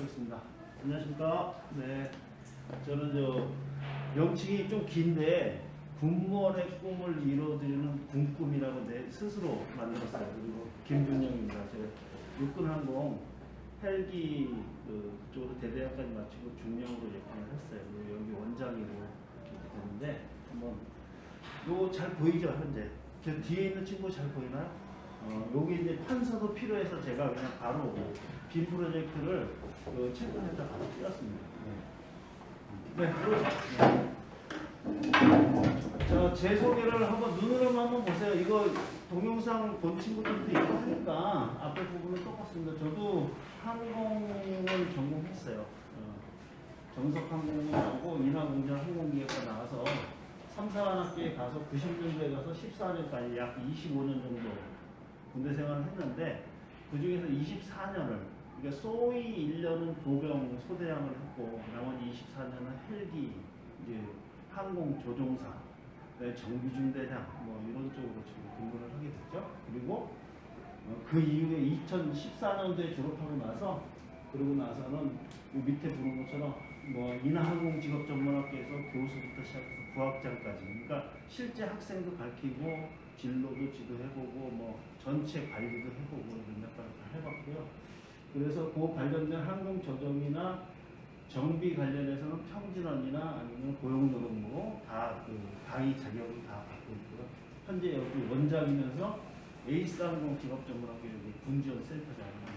하겠습니다. 안녕하십니까? 네, 저는 명칭이 좀 긴데 군무원의 꿈을 이루어드리는 군꿈이라고 내 스스로 만들었어요. 그리고 김준영입니다. 제가 육군항공 헬기 그쪽으로 대대학까지 마치고 중령으로 입학을 했어요. 그리고 여기 원장이고 이렇게 되는데 한번 요거 잘 보이죠 현재? 저 뒤에 있는 친구 잘 보이나요? 여기 이제 판서도 필요해서 제가 그냥 바로 빔 프로젝트를 칠판에다 바로 띄웠습니다. 네, 그러죠. 자, 제 소개를 한번 눈으로만 한번 보세요. 이거 동영상 본 친구들도 있고 하니까 앞에 부분은 똑같습니다. 저도 항공을 전공했어요. 정석항공을 나오고 인하공전 항공기획과 나와서 3, 4학기에 가서 90년도에 가서 14년까지 약 25년 정도 군대 생활을 했는데 그 중에서 24년을 그러니까 소위 1년은 보병 소대장을 했고 나머지 24년은 헬기 이제 항공 조종사, 정비중대장 뭐 이런 쪽으로 지금 근무를 하게 됐죠. 그리고 그 이후에 2014년도에 졸업하고 나서 그러고 나서는 밑에 보는 것처럼 뭐 인하항공직업전문학교에서 교수부터 시작해서 부학장까지 그러니까 실제 학생도 가르치고 진로도 지도해보고 뭐 전체 관리도 해보고 이런 역할을 다 해봤고요. 그래서 그 관련된 항공 조정이나 정비 관련해서는 평진원이나 아니면 고용노동부 다 그 강의 자격을 다 갖고 있고요. 현재 여기 원장이면서 에이스 항공 직업전문학교 여기 군지원 센터장입니다.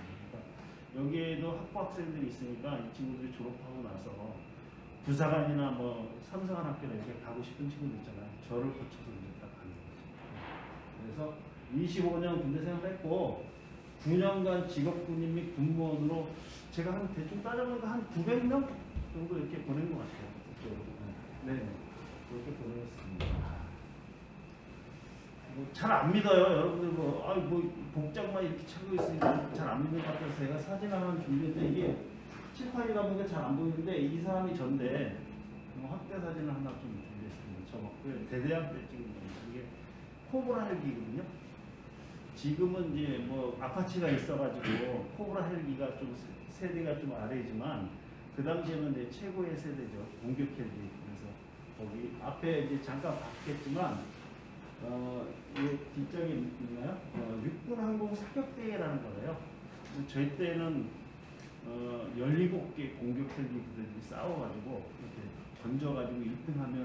여기에도 학부 학생들이 있으니까 이 친구들이 졸업하고 나서 부사관이나 뭐 삼성한 학교에 이렇게 가고 싶은 친구들 있잖아요. 저를 거쳐서 이제 딱 가는 거죠. 그래서 25년 군대 생활했고 9년간 직업군인 및 군무원으로 제가 한 대충 따져보니까 한 900명 정도 이렇게 보낸 것 같아요. 네, 그렇게 보냈습니다. 잘 안 믿어요. 여러분들 뭐 복장만 이렇게 차고 있으니까 잘 안 믿는 것 같아서 제가 사진 하나 준비했는데 이게 칠판이 가보니까 잘 안 보이는데 이 사람이 전데 확대 사진을 하나 좀 준비했습니다. 저 대대학 때 찍은 겁니다. 이게 코브라 헬기거든요. 지금은 이제 뭐 아파치가 있어가지고 코브라 헬기가 좀 세대가 좀 아래지만 그 당시에는 이제 최고의 세대죠. 공격 헬기. 그래서 거기 앞에 이제 잠깐 봤겠지만 이 뒷장에 있나요? 육군 항공 사격대회라는 거예요. 저희 때는 17개 공격 헬기 부대들이 싸워가지고 이렇게 던져가지고 1등하면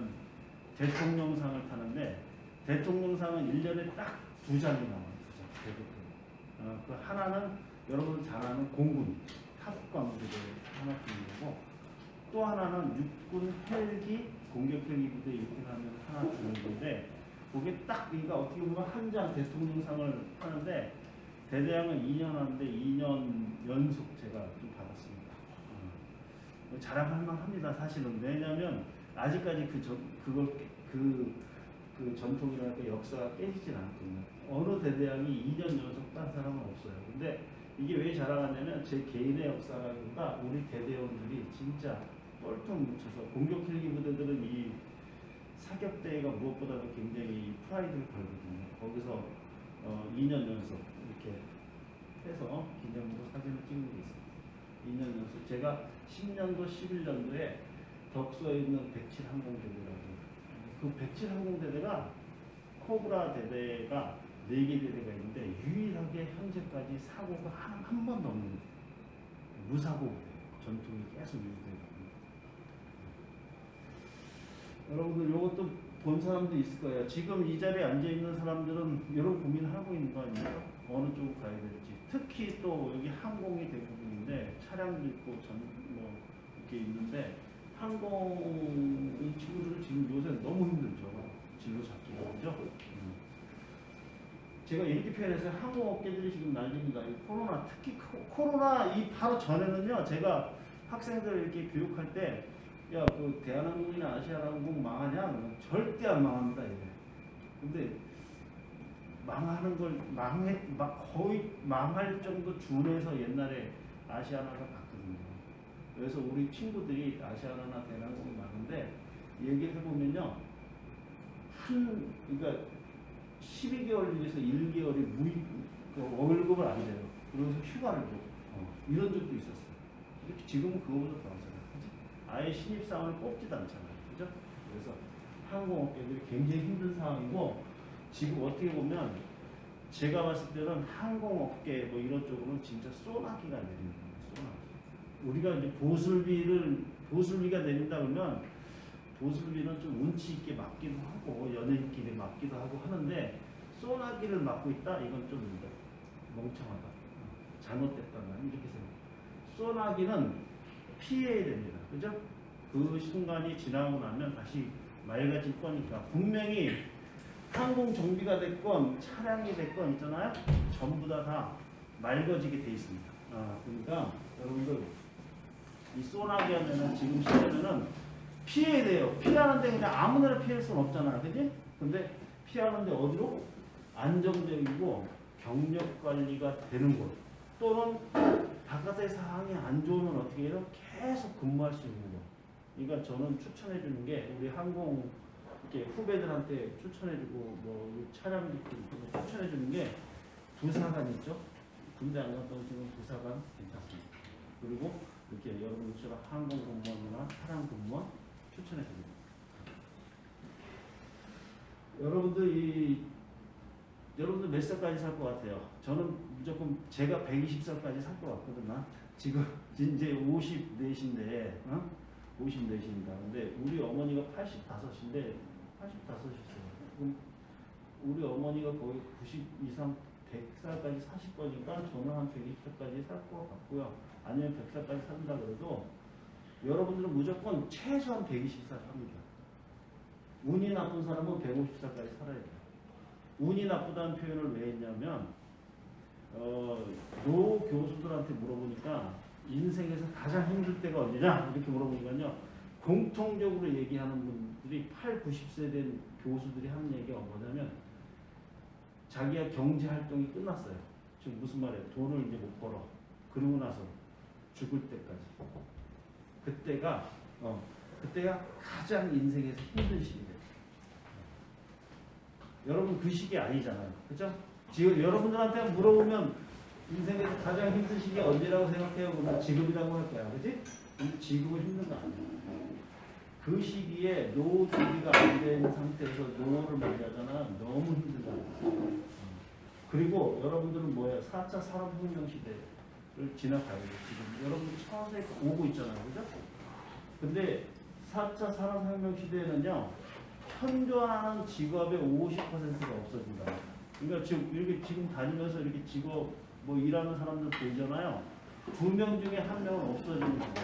대통령상을 타는데 대통령상은 1년에 딱 2장이 나와요. 그 하나는 여러분 잘 아는 공군 타국감 부대 하나 주는 거고 또 하나는 육군 헬기 공격 헬기 부대 1등하면 하나 주는 건데 그게 딱 그러니까 어떻게 보면 한 장 대통령상을 하는데 대대장은 2년 하는데 2년 연속 제가 좀 받았습니다. 자랑할 만합니다. 사실은 왜냐하면 아직까지 그 전통이랄까 역사가 깨지진 않거든요. 어느 대대장이 2년 연속 딴 사람은 없어요. 근데 이게 왜 자랑하냐면 제 개인의 역사라기보다 우리 대대원들이 진짜 뻘통 뭉쳐서 공격 헬기 부대들은 이 사격대회가 무엇보다도 굉장히 프라이드를 걸거든요. 거기서 2년 연속 이렇게 해서 기념으로 사진을 찍는 게 있습니다. 2년 연속 제가 10년도 11년도에 덕소에 있는 107 항공대대라고 그 107 항공대대가 코브라 대대가 4개 대대가 있는데 유일하게 현재까지 사고가 한 번도 없는 무사고 전통이 계속 유지되고 있습니다. 여러분들 이것도 본 사람도 있을 거예요. 지금 이 자리에 앉아 있는 사람들은 이런 고민하고 있는 거 아니에요? 어느 쪽으로 가야 될지. 특히 또 여기 항공이 대부분인데 차량도 있고 뭐 이렇게 있는데 항공 이 친구들은 지금 요새 너무 힘들죠. 진로 잡기가 그죠? 제가 이렇게 표현해서 항공업계들이 지금 난립니다. 이 코로나 특히 코로나 이 바로 전에는요. 제가 학생들 이렇게 교육할 때 야, 그 대한항공이나 아시아항공 망하냐? 절대 안 망합니다. 이게. 근데 망하는 걸 거의 망할 정도 준해서 옛날에 아시아나가 갔거든요. 그래서 우리 친구들이 아시아나나 대한항공이 많은데 얘기를 해보면요, 그러니까 12개월 중에서 1개월이 월급을 안 줘요. 그래서 휴가를 줘. 이런 적도 있었어요. 이렇게 지금은 그거보다 더 하잖아요. 그죠? 아예 신입사원을 뽑지도 않잖아요. 그죠? 그래서 항공업계들이 굉장히 힘든 상황이고, 지금 어떻게 보면 제가 봤을 때는 항공업계 뭐 이런 쪽으로는 진짜 소나기가 내리는 거예요. 소나기. 우리가 이제 보슬비가 내린다 그러면 보슬비는 좀 운치 있게 맞기도 하고 연예인끼리 맞기도 하고 하는데, 소나기를 맞고 있다? 이건 좀 멍청하다. 잘못됐다는 이렇게 생각해요. 소나기는 피해야 됩니다. 그죠? 그 순간이 지나고 나면 다시 맑아질 거니까. 분명히 항공 정비가 됐건 차량이 됐건 있잖아요. 전부 다 맑아지게 돼 있습니다. 그러니까 여러분들 이 소나기 하면은 지금 시대면은 피해야 돼요. 피하는데 그냥 아무데나 피할 수는 없잖아요. 그지? 근데 피하는데 어디로? 안정적이고 경력 관리가 되는 곳, 또는 바깥의 상황이 안 좋으면 어떻게 해요? 계속 근무할 수 있는 곳. 그러니까 저는 추천해 주는 게, 우리 항공 이렇게 후배들한테 추천해 주고 뭐 차량 추천해 주는 게 부사관 있죠? 군대 안 갔던 지금 부사관 괜찮습니다. 그리고 이렇게 여러분들처럼 항공 공무원이나 차량 공무원 추천해 줍니다. 여러분들 몇 살까지 살 것 같아요? 저는 무조건 제가 120살까지 살 것 같거든요. 지금 이제 54인데, 54입니다. 근데 우리 어머니가 85인데, 85이세요. 그럼 우리 어머니가 거의 90 이상 100살까지 사실 거니까 저는 한 120살까지 살 것 같고요. 아니면 100살까지 산다 그래도 여러분들은 무조건 최소한 120살 삽니다. 운이 나쁜 사람은 150살까지 살아야 돼요. 운이 나쁘다는 표현을 왜 했냐면, 노 교수들한테 물어보니까 인생에서 가장 힘들 때가 언제냐? 이렇게 물어보니까요, 공통적으로 얘기하는 분들이 8, 90세 된 교수들이 하는 얘기가 뭐냐면, 자기가 경제 활동이 끝났어요. 지금 무슨 말이에요? 돈을 이제 못 벌어. 그러고 나서 죽을 때까지. 그때가 가장 인생에서 힘든 시기예요. 여러분 그 시기 아니잖아요. 그죠? 지금 여러분들한테 물어보면 인생에서 가장 힘든 시기 언제라고 생각해요? 그러면 지금이라고 할 거야. 그지? 근데 지금은 힘든 거 아니에요. 그 시기에 노후 준비가 안 된 상태에서 노후를 맞이하잖아. 너무 힘들다. 그리고 여러분들은 뭐예요? 4차 산업혁명 시대를 지나가야 돼요. 지금 여러분 처음에 오고 있잖아요. 그죠? 근데 4차 산업혁명 시대에는요, 현존하는 직업의 50%가 없어진다. 그러니까 지금 다니면서 이렇게 직업 뭐 일하는 사람들 보이잖아요. 2명 중에 1명은 없어지는 거예요.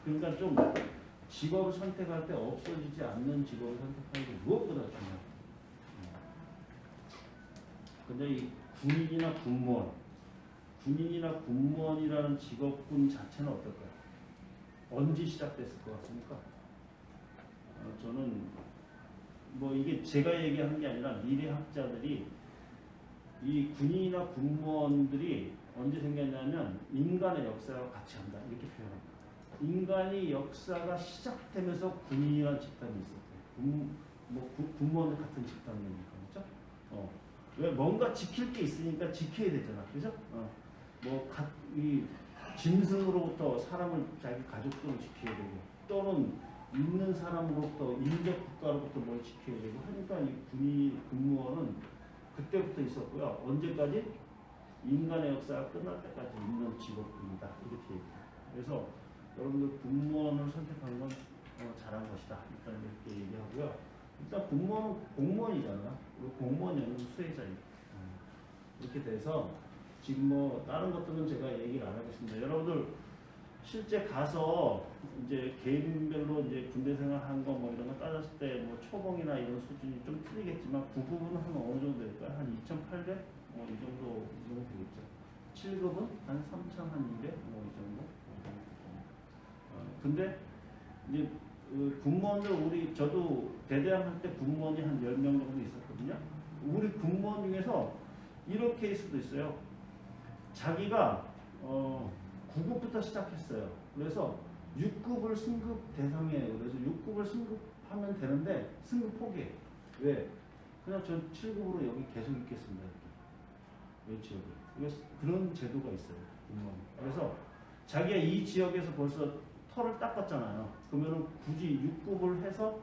그러니까 좀 직업을 선택할 때 없어지지 않는 직업을 선택하는 게 무엇보다 중요해요. 근데 이 군인이나 군무원이라는 직업군 자체는 어떨까요? 언제 시작됐을 것 같습니까? 저는 뭐 이게 제가 얘기하는 게 아니라 미래학자들이, 이 군인이나 군무원들이 언제 생겼냐면 인간의 역사와 같이 한다 이렇게 표현합니다. 인간이 역사가 시작되면서 군인이라는 집단이 있었대요. 군무원은 같은 집단이니까. 그렇죠? 왜 뭔가 지킬 게 있으니까 지켜야 되잖아. 그죠? 이 짐승으로부터 사람을 자기 가족들을 지켜야 되고, 또는 있는 사람으로부터 인적 국가로부터 뭘 지켜야 되고 하니까 이 군무원은 그때부터 있었고요. 언제까지? 인간의 역사가 끝날 때까지 있는 직업군이다. 이렇게 얘기해요. 그래서 여러분들 군무원을 선택한 건 잘한 것이다. 일단 이렇게 얘기하고요. 일단 군무원은 공무원이잖아요. 공무원은 수혜자입니다. 이렇게 돼서 지금 뭐 다른 것들은 제가 얘기를 안 하겠습니다. 여러분들 실제 가서 이제 개인별로 이제 군대 생활한 거 뭐 이런 거 따졌을 때 뭐 초봉이나 이런 수준이 좀 틀리겠지만 9급은 한 어느 정도 될까요? 한 2,800? 이 정도 되겠죠. 7급은 한 3,200? 뭐 이 정도. 근데 이제 군무원들, 저도 대대학 할 때 군무원이 한 10명 정도 있었거든요. 우리 군무원 중에서 이런 케이스도 있어요. 자기가 9급부터 시작했어요. 그래서 6급을 승급 대상이에요. 그래서 6급을 승급하면 되는데 승급 포기해. 왜? 그냥 전 7급으로 여기 계속 있겠습니다. 왜 지역에? 그런 제도가 있어요. 군무원. 그래서 자기가 이 지역에서 벌써 터를 닦았잖아요. 그러면 굳이 6급을 해서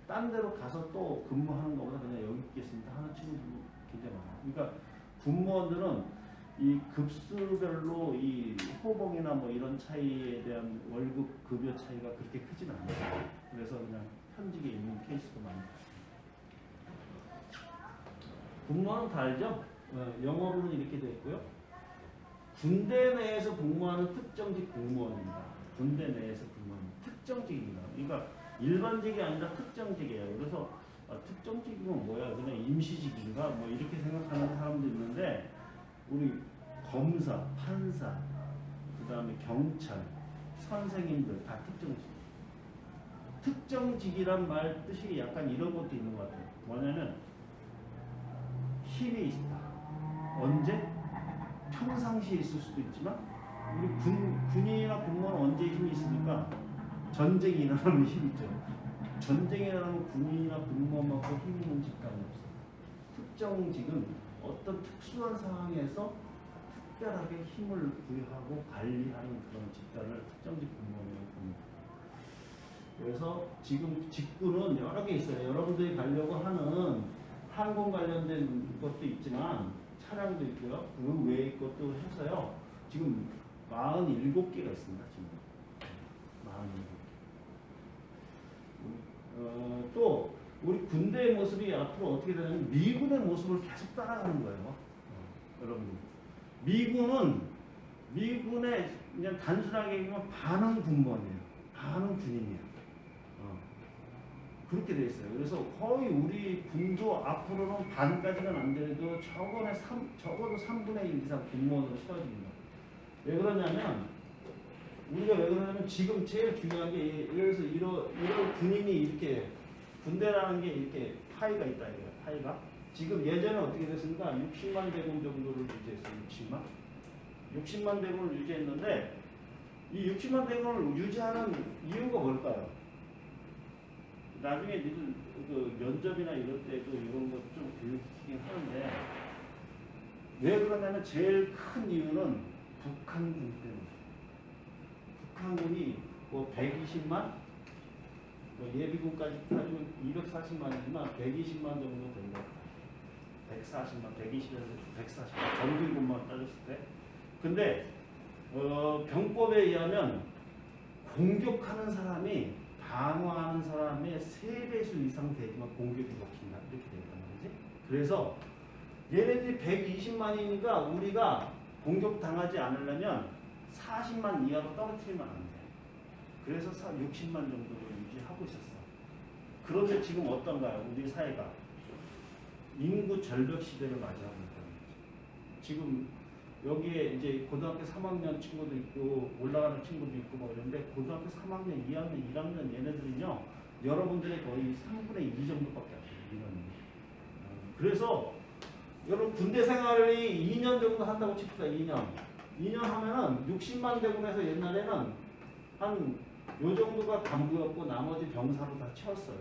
딴 데로 가서 또 근무하는 것보다 그냥 여기 있겠습니다 하는 친구들도 굉장히 많아요. 그러니까 군무원들은 이 급수별로 이 호봉이나 뭐 이런 차이에 대한 월급 급여 차이가 그렇게 크진 않아요. 그래서 그냥 현직에 있는 케이스도 많이 봤습니다. 군무원은 다 알죠? 영어로는 이렇게 되어 있고요. 군대 내에서 복무하는 특정직 공무원입니다. 군대 내에서 근무하는 특정직입니다. 그러니까 일반직이 아니라 특정직이에요. 그래서 특정직이면 뭐야? 그냥 임시직인가? 뭐 이렇게 생각하는 사람도 있는데 우리 검사, 판사, 그 다음에 경찰, 선생님들 다 특정직. 특정직이란 말 뜻이 약간 이런 것도 있는 것 같아요. 뭐냐면 힘이 있다. 언제? 평상시에 있을 수도 있지만 우리 군인이나 공무원은 언제 힘이 있습니까? 전쟁이 일어나면 힘이 있죠. 전쟁이 일어나면 군인이나 공무원만큼 힘 있는 직관이 없어요. 특정직은 어떤 특수한 상황에서 특별하게 힘을 부여하고 관리하는 그런 직관을 특정직 공무원이라고 봅니다. 그래서 지금 직군은 여러 개 있어요. 여러분들이 가려고 하는 항공 관련된 것도 있지만 차량도 있고요. 그 외의 것도 해서요. 지금 47개가 있습니다. 지금 47개. 또 우리 군대의 모습이 앞으로 어떻게 되냐면 미군의 모습을 계속 따라가는 거예요. 여러분, 미군의 그냥 단순하게 얘기하면 반은 군무원이에요. 반은 군인이에요. 그렇게 돼 있어요. 그래서 거의 우리 군도 앞으로는 반까지는 안 되도 적어도 3분의 1 이상 군무원으로 채워집니다. 왜 그러냐면 우리가 왜 그러냐면 지금 제일 중요한 게 예를 들어서 이런 군인이 이렇게 군대라는 게 이렇게 파이가 있다 이거예요. 파이가 지금 예전에 어떻게 됐습니까? 60만 대군 정도를 유지했어요. 60만 대군을 유지했는데 이 60만 대군을 유지하는 이유가 뭘까요? 나중에 니들 그 면접이나 이럴 때도 이런 것 좀 교육시키긴 하는데 왜 그러냐면 제일 큰 이유는 북한군 때문에. 북한군이 뭐 120만, 뭐 예비군까지 따지면 240만이지만 120만 정도 된다. 140만, 120에서 140만 정규군만 따졌을 때. 근데 병법에 의하면 공격하는 사람이 방어하는 사람의 3배수 이상 되지만 공격이 먹힌다. 이렇게 되었단 말이지. 그래서 얘네들이 120만이니까 우리가 공격당하지 않으려면 40만 이하로 떨어뜨리면 안 돼. 그래서 60만 정도로 유지하고 있었어. 그런데 지금 어떤가요? 우리 사회가 인구 절벽 시대를 맞이하고 있다는 거죠. 지금 여기에 이제 고등학교 3학년 친구도 있고 올라가는 친구도 있고 뭐 이런데 고등학교 3학년, 2학년, 1학년 얘네들은요 여러분들의 거의 3분의 2 정도밖에 안 돼요. 인원이. 그래서 여러분 군대 생활이 2년 정도 한다고 칩시다. 2년 하면은 60만 대군에서 옛날에는 한 요 정도가 간부였고 나머지 병사로 다 채웠어요.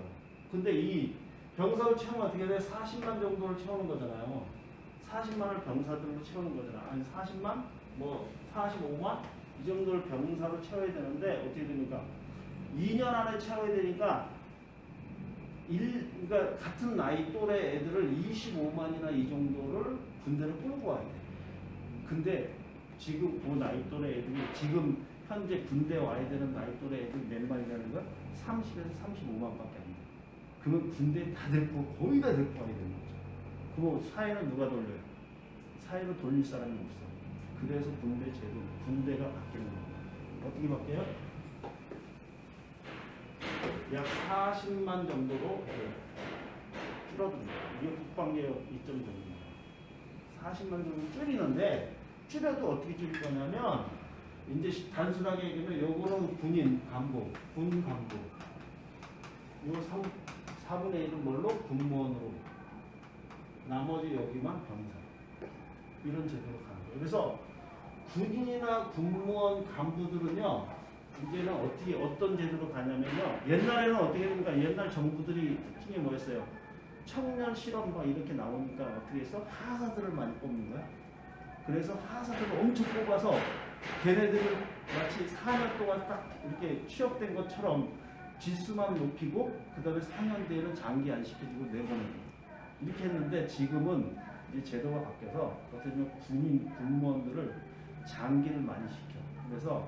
근데 이 병사로 채우면 어떻게 돼? 40만 정도를 채우는 거잖아요. 40만을 병사들로 채우는 거잖아. 아니 40만? 뭐 45만? 이 정도를 병사로 채워야 되는데 어떻게 됩니까? 2년 안에 채워야 되니까 그러니까 같은 나이 또래 애들을 25만이나 이 정도를 군대를 끌고 와야 돼. 근데 지금 그 나이 또래 애들이 지금 현재 군대 와야 되는 나이 또래 애들 몇 만이라는 건 30에서 35만밖에 안 돼. 그러면 군대 다 데리고 거의 다 데리고 와야 되는 거죠. 그럼 사회는 누가 돌려요? 사회를 돌릴 사람이 없어. 그래서 군대 제도, 군대가 바뀌는 겁니다. 어떻게 바뀌어요? 약 40만 정도로 줄어듭니다. 이게 국방개혁 이점 정도입니다. 40만 정도 줄이는데 줄여도 어떻게 줄일 거냐면 이제 단순하게 얘기하면 요거는 군인 간부, 군 간부. 요 4분의 1은 뭘로? 군무원으로. 나머지 여기만 병사. 이런 제도로 가는 거예요. 그래서 군인이나 군무원 간부들은요, 이제는 어떤 제도로 가냐면요, 옛날에는 어떻게 됩니까? 옛날 정부들이 특징이 뭐였어요? 청년 실험 막 이렇게 나오니까 어떻게 했어? 하사들을 많이 뽑는 거야. 그래서 하사들을 엄청 뽑아서 걔네들을 마치 4년 동안 딱 이렇게 취업된 것처럼 지수만 높이고 그 다음에 4년 뒤에는 장기 안 시켜주고 내보내는 이렇게 했는데 지금은 이제 제도가 바뀌어서 어떻게 보면 군무원들을 장기를 많이 시켜. 그래서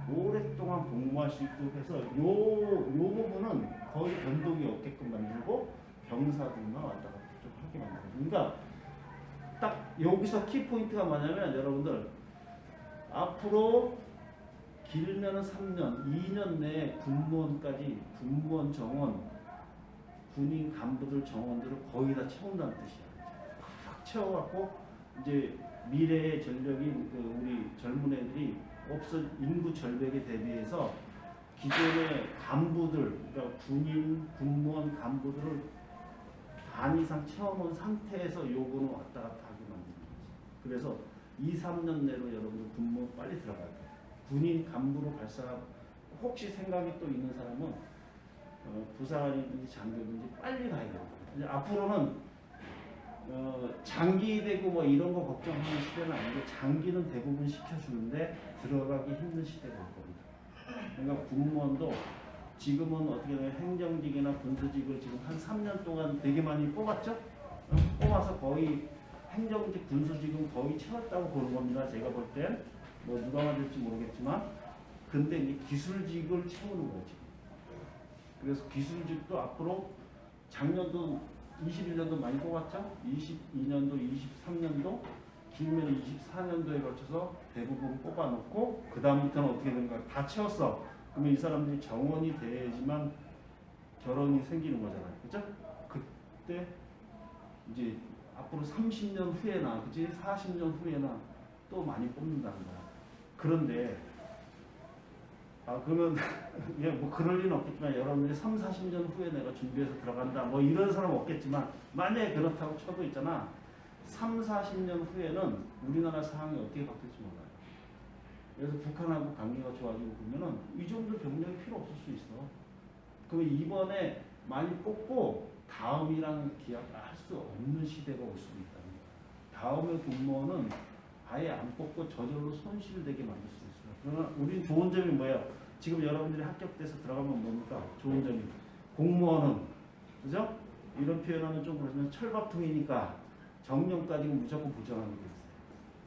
오랫동안 복무할 수 있도록 해서 요 부분은 거의 변동이 없게끔 만들고 병사들만 왔다 갔다 좀 하게 만들고. 그러니까 딱 여기서 키포인트가 뭐냐면 여러분들 앞으로 길면은 3년, 2년 내에 군무원까지 군무원 정원, 군인 간부들 정원들을 거의 다 채운다는 뜻이야. 팍 채워갖고 이제 미래의 전력인 우리 젊은 애들이 인구 절벽에 대비해서 기존의 간부들, 그러니까 군인, 군무원 간부들을 반 이상 채워놓은 상태에서 요거는 왔다 갔다 하게 만드는 거지. 그래서 2, 3년 내로 여러분들 군무원 빨리 들어가야 돼. 군인 간부로 발사 혹시 생각이 또 있는 사람은 부사관이든지 장교든지 빨리 가야 돼요. 이제 앞으로는 장기 되고 뭐 이런 거 걱정하는 시대는 아니고 장기는 대부분 시켜주는데 들어가기 힘든 시대가 올 겁니다. 그러니까 군무원도 지금은 어떻게 보면 행정직이나 군수직을 지금 한 3년 동안 되게 많이 뽑았죠? 뽑아서 거의 행정직, 군수직은 거의 채웠다고 보는 겁니다. 제가 볼 땐 뭐 누가 맞을지 모르겠지만 근데 이제 기술직을 채우는 거지. 그래서 기술직도 앞으로 작년도 21년도 많이 뽑았죠? 22년도, 23년도, 길면 24년도에 걸쳐서 대부분 뽑아놓고 그 다음부터는 어떻게 되는가 다 채웠어. 그러면 이 사람들이 정원이 돼야지만 결혼이 생기는 거잖아요. 그죠? 그때 이제 앞으로 30년 후에나 그치? 40년 후에나 또 많이 뽑는다는 거야. 그런데 그러면 예, 뭐 그럴 리는 없겠지만 여러분들이 3, 40년 후에 내가 준비해서 들어간다 뭐 이런 사람 없겠지만 만약에 그렇다고 쳐도 있잖아 3, 40년 후에는 우리나라 상황이 어떻게 바뀔지 몰라요. 그래서 북한하고 관계가 좋아지고 그러면은 이 정도 병력이 필요 없을 수 있어. 그러면 이번에 많이 뽑고 다음이랑 기약할 수 없는 시대가 올 수도 있다는 거야. 다음에 군무원은 아예 안 뽑고 저절로 손실되게 만들 수 있어요. 그러나 우린 좋은 점이 뭐예요? 지금 여러분들이 합격돼서 들어가면 뭡니까? 좋은 점이 공무원은 그죠? 이런 표현하면 좀 그렇지만 철밥통이니까 정년까지는 무조건 보장하게 돼 있어요.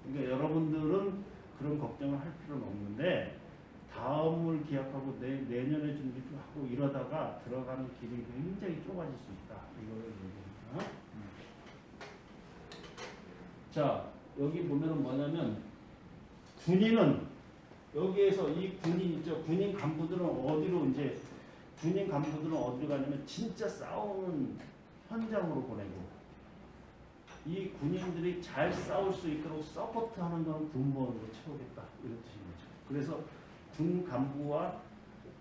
그러니까 여러분들은 그런 걱정을 할 필요는 없는데 다음을 기약하고 내년에 준비도 하고 이러다가 들어가는 길이 굉장히 좁아질 수 있다. 이걸 얘기합니다. 자, 여기 보면은 뭐냐면 군인은 여기에서 이 군인 있죠. 군인 간부들은 어디로 가냐면 진짜 싸우는 현장으로 보내고 이 군인들이 잘 싸울 수 있도록 서포트하는 건 군무원으로 채우겠다 이런 뜻인 거죠. 그래서 군 간부와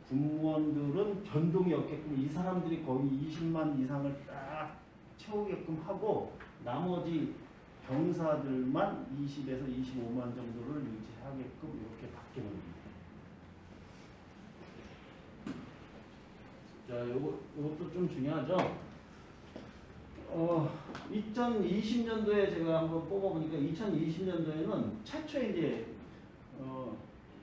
군무원들은 변동이 없게끔 이 사람들이 거의 20만 이상을 딱 채우게끔 하고 나머지 병사들만 20에서 25만 정도를 유지하게끔 이렇게 바뀌는 겁니다. 자, 요것도 좀 중요하죠. 2020년도에 제가 한번 뽑아보니까 2020년도에는 최초에 이제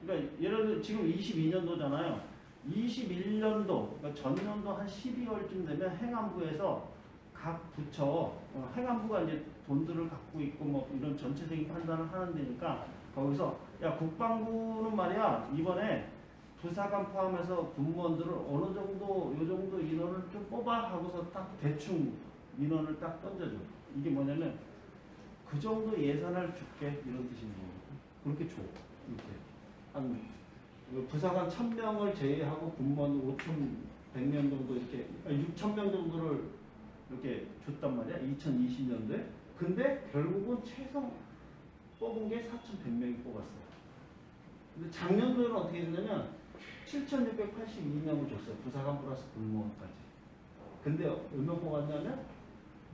그러니까 예를 들어 지금 22년도잖아요. 21년도 그러니까 전년도 한 12월쯤 되면 행안부에서 각 부처 행안부가 이제 돈들을 갖고 있고 뭐 이런 전체적인 판단을 하는 데니까 거기서 야 국방부는 말이야 이번에 부사관 포함해서 군무원들을 어느 정도 요 정도 인원을 좀 뽑아 하고서 딱 대충 민원을 딱 던져줘. 이게 뭐냐면 그 정도 예산을 줄게 이런 뜻인 거예요. 그렇게 줘. 이렇게 한 부사관 1000명을 제외하고 군무원 5100명 정도 이렇게 6000명 정도를 이렇게 줬단 말이야. 2020년도에. 근데 결국은 최소 뽑은 게 4100명이 뽑았어요. 근데 작년도에는 어떻게 했냐면 7682명을 줬어요. 부사관 플러스 군무원까지. 근데 얼마 뽑았냐면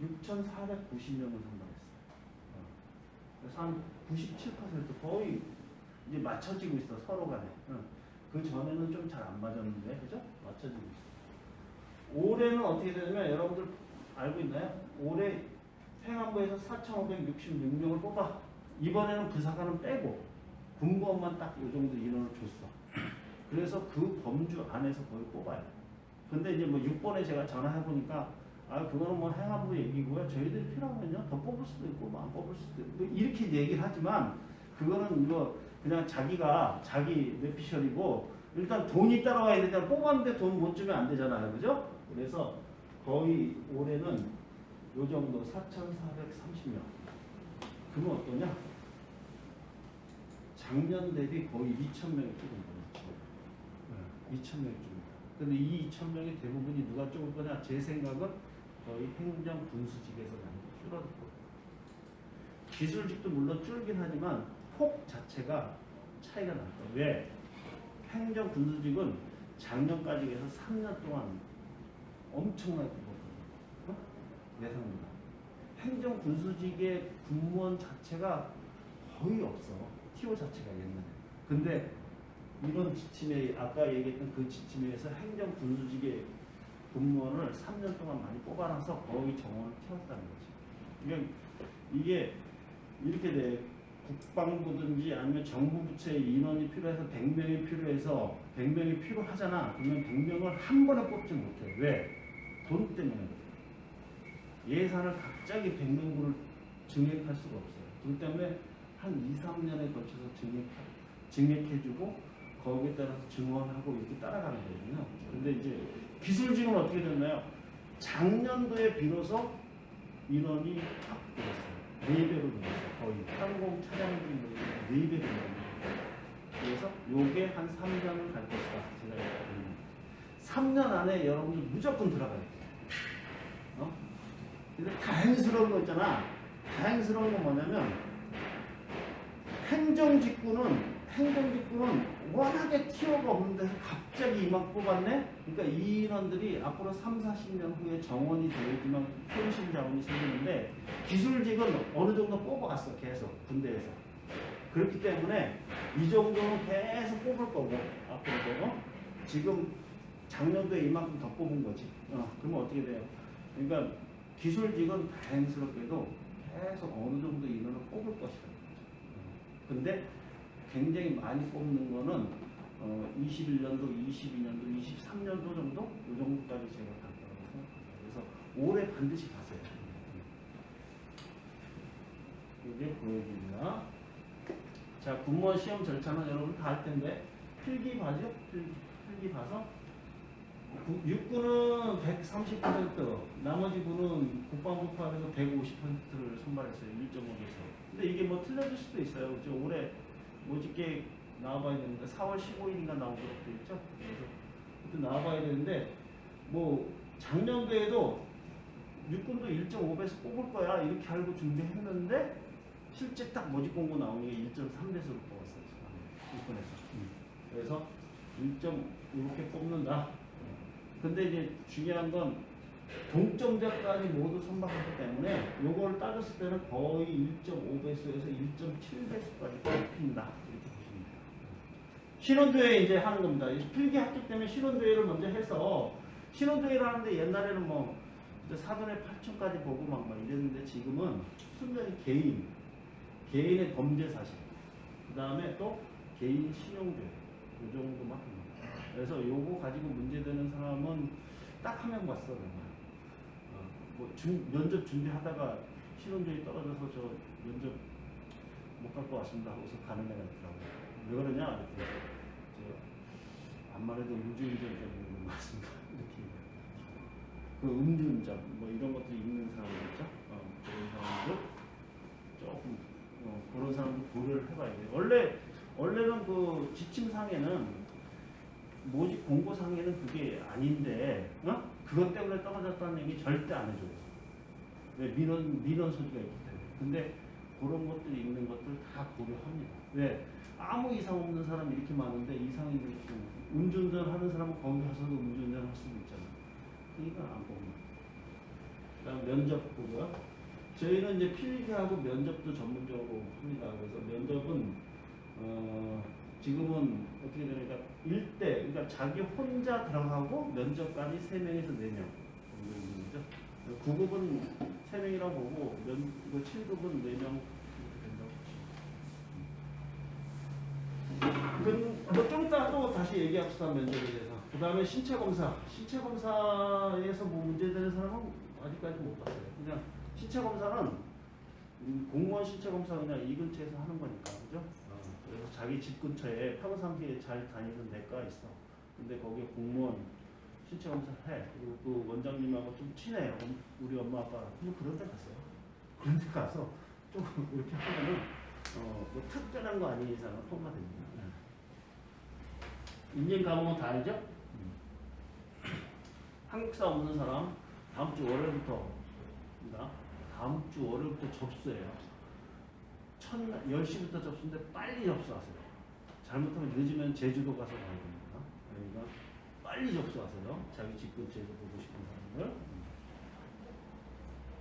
6490명을 선발했어요. 그래서 한 97% 거의 이제 맞춰지고 있어 서로 간에. 그 전에는 좀 잘 안 맞았는데 그죠? 맞춰지고 있어. 올해는 어떻게 되냐면 여러분들 알고 있나요? 올해 행안부에서 4566명을 뽑아. 이번에는 부사관은 빼고 군무원만 딱 이 정도 인원을 줬어. 그래서 그 범주 안에서 거의 뽑아요. 근데 이제 뭐 6번에 제가 전화해보니까 아, 그거는 뭐 행안부 얘기고요. 저희들이 필요하면요. 더 뽑을 수도 있고, 뭐 안 뽑을 수도 있고. 이렇게 얘기를 하지만, 그거는 이거 그냥 자기가 자기 뇌피셜이고, 일단 돈이 따라와야 되잖아. 뽑았는데 돈 못 주면 안 되잖아요. 그죠? 그래서 거의 올해는 요 정도 4,430명. 그러면 어떠냐? 작년 대비 거의 2,000명이 줄은 거예요. 2,000명이 줍니다. 근데 이 2,000명의 대부분이 누가 적을 거냐? 제 생각은 거의 행정 군수직에서 많이 줄어들 거예요. 기술직도 물론 줄긴 하지만 폭 자체가 차이가 날 거예요. 왜? 행정 군수직은 작년까지 해서 3년 동안 엄청나게 뽑았거든요. 예상보다. 행정 군수직의 군무원 자체가 거의 없어. 티오 자체가 옛날에. 근데 이런 지침에 아까 얘기했던 그 지침에 의해서 행정 군수직의 공무원을 3년 동안 많이 뽑아놔서 거의 정원을 채웠다는 거지. 이게 이렇게 돼. 국방부든지 아니면 정부 부처의 인원이 필요해서 100명이 필요해서 100명이 필요하잖아. 그러면 100명을 한 번에 뽑지 못해. 왜? 돈 때문에. 예산을 갑자기 100명분을 증액할 수가 없어요. 그렇기 때문에 한 2, 3년에 걸쳐서 증액해주고 거기에 따라서 증원하고 이렇게 따라가는 거거든요. 근데 이제 기술직은 어떻게 됐나요? 작년도에 비로소 인원이 확 늘었어요. 4배로 늘었어요. 거의 항공 차량직 4배로 늘었어요. 그래서 요게 한 3년을 갈 것이다. 제가 3년 안에 여러분들 무조건 들어가야 돼요. 근데 다행스러운 거 있잖아. 다행스러운 건 뭐냐면 행정직구는 워낙에 티오가 없는데 갑자기 이만 뽑았네? 그러니까 이 인원들이 앞으로 3, 40년 후에 정원이 되겠지만 손실 자원이 생기는데 기술직은 어느 정도 뽑아갔어. 계속 군대에서. 그렇기 때문에 이 정도는 계속 뽑을 거고 앞으로도 지금 작년도에 이만큼 더 뽑은 거지. 그러면 어떻게 돼요? 그러니까 기술직은 다행스럽게도 계속 어느 정도 인원을 뽑을 것이다. 근데 굉장히 많이 뽑는 거는 21년도, 22년도, 23년도 정도? 이 정도까지 제가 갈 거라고 생각합니다. 그래서 올해 반드시 가세요. 이게 그 얘기입니다. 자, 군무원 시험 절차는 여러분 다 할 텐데 필기 봐죠? 필기 봐서 육군은 130%, 나머지 군은 국방부 포함해서 150%를 선발했어요. 1.5에서. 근데 이게 뭐 틀려질 수도 있어요. 그렇죠? 올해 모집계 나와봐야 되는데 4월 15일인가 나오도록 되어 있죠? 그래서 그때 나와봐야 되는데 뭐 작년도에도 육군도 1.5배에서 뽑을 거야 이렇게 알고 준비했는데 실제 딱 모집 공고 나오는 게 1.3배수로 뽑았어요. 육군에서. 그래서 1. 이렇게 뽑는다. 근데 이제 중요한 건 동점자까지 모두 선박하기 때문에 요걸 따졌을 때는 거의 1.5배수에서 1.7배수까지 뽑힌다. 이렇게 보시면 돼요. 신원조회 이제 하는 겁니다. 필기 학기 때문에 신원조회를 먼저 해서 신원조회를 하는데 옛날에는 뭐 사전에 8층까지 보고 막 이랬는데 지금은 순전히 개인의 범죄 사실, 그 다음에 또 개인 신용조회 이 정도만 합니다. 그래서 요거 가지고 문제되는 사람은 딱 한 명 봤어. 면접 준비하다가 신원조회 떨어져서 저 면접 못 갈 것 같습니다 하고서 가는 애가 있더라고요. 왜 그러냐? 이렇게 암만 해도 음주운전 때문에 맞습니다. 이렇게 그 음주운전 뭐 이런 것도 있는 사람들 있죠. 그런 사람들 조금 그런 사람들 고려를 해봐야 돼요. 원래는 그 지침상에는 모집 공고상에는 그게 아닌데 그것 때문에 떨어졌다는 얘기 절대 안 해줘요. 왜? 민원 소지가 있기 때문에. 근데 그런 것들이 있는 것들 다 고려합니다. 왜? 아무 이상 없는 사람이 이렇게 많은데 이상이 있고 음주운전 하는 사람은 거기 가서도 음주운전 할 수도 있잖아. 그러니까 안 봅니다. 그다음 면접 보고요. 저희는 이제 필기하고 면접도 전문적으로 합니다. 그래서 면접은 지금은 어떻게 되니까 1대, 그러니까 자기 혼자 들어가고 면접까지 3명에서 4명 정도 있는 거죠. 9급은 3명이라고 보고 7급은 4명 이렇게 된다고 보시면 다시 얘기합시다. 면접에 대해서. 그 다음에 신체 검사. 신체 검사에서 뭐 문제되는 사람은 아직까지 못 봤어요. 그냥 신체 검사는 공무원 신체 검사 그냥 이 근처에서 하는 거니까, 그죠? 그래서 자기 집 근처에 평상시에 잘 다니는 데가 있어. 근데 거기에 공무원 신체 검사 해. 그리고 그 원장님하고 좀 친해요. 우리 엄마 아빠. 그냥 그런 데 갔어요. 그런 데 가서 조금 이렇게 하면은 뭐 특별한 거 아닌 이상은 통과됩니다. 인증 과목은 다 알죠? 한국사 없는 사람 다음 주 월요일부터입니다. 다음 주 월요일부터 접수해요. 10시부터 접수인데 빨리 접수하세요. 잘못하면 늦으면 제주도 가서 가야 됩니다. 그러니까 빨리 접수하세요. 자기 집 근처에서 보고 싶은 사람들.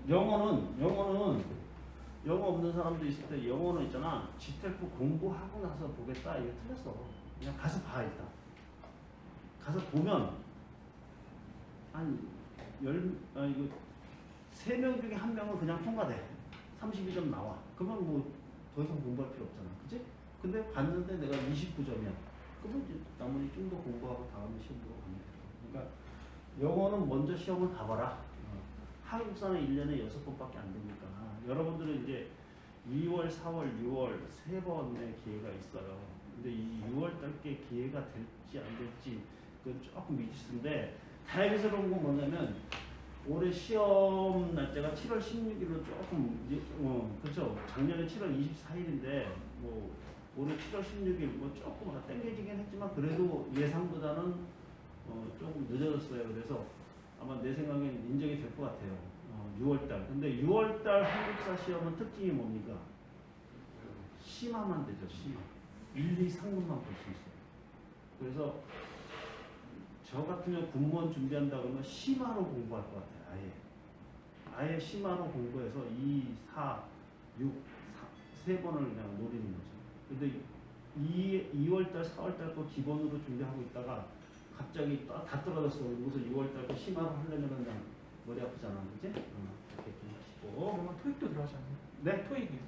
영어 없는 사람도 있을 때 영어는 있잖아. 지텔프 공부하고 나서 보겠다. 이거 틀렸어. 그냥 가서 봐 일단. 가서 보면 이거 3명 중에 1명은 그냥 통과돼. 32점 나와. 그러면 뭐 더 이상 공부할 필요 없잖아. 그치? 근데 봤는데 내가 29점이야. 그러면 이제 나머지 좀 더 공부하고 다음에 시험 보러 가면 돼. 그러니까 영어는 먼저 시험을 봐봐라. 한국사는 1년에 6번밖에 안 되니까. 여러분들은 이제 2월, 4월, 6월 3번의 기회가 있어요. 근데 이 6월 달께 기회가 될지 안 될지 그건 조금 미지수인데 다행스러운 건 뭐냐면 올해 시험 날짜가 7월 16일로 조금 그렇죠. 작년에 7월 24일인데 뭐 올해 7월 16일 뭐 조금 땡겨지긴 했지만 그래도 예상보다는 조금 늦어졌어요. 그래서 아마 내 생각엔 인정이 될 것 같아요. 6월달. 근데 6월달 한국사 시험은 특징이 뭡니까? 심화만 되죠. 심화. 1, 2, 3급만 볼 수 있어요. 그래서 저 같으면 공무원 준비한다 그러면 심화로 공부할 것 같아요. 아예 심화로 공부해서 2, 4, 6, 3번을 그냥 노리는 거죠. 근데 2월달, 4월달 거 기본으로 준비하고 있다가 갑자기 다 떨어졌어. 그래서 6월달 거 심화로 하려면 그냥 머리 아프잖아. 그치? 그렇게 좀 하시고. 그러면 토익도 들어가지 않나요? 네? 토익이요.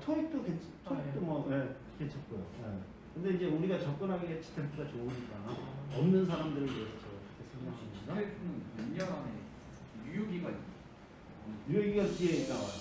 토익도 토익도 뭐 괜찮고요. 근데 이제 우리가 접근하기에 지텔프가 좋으니까 없는 사람들을 위해서 제가 그렇게 설명합니다. 지텔프는 몇 년 안에 유효기간 유효기간 뒤에 나와요.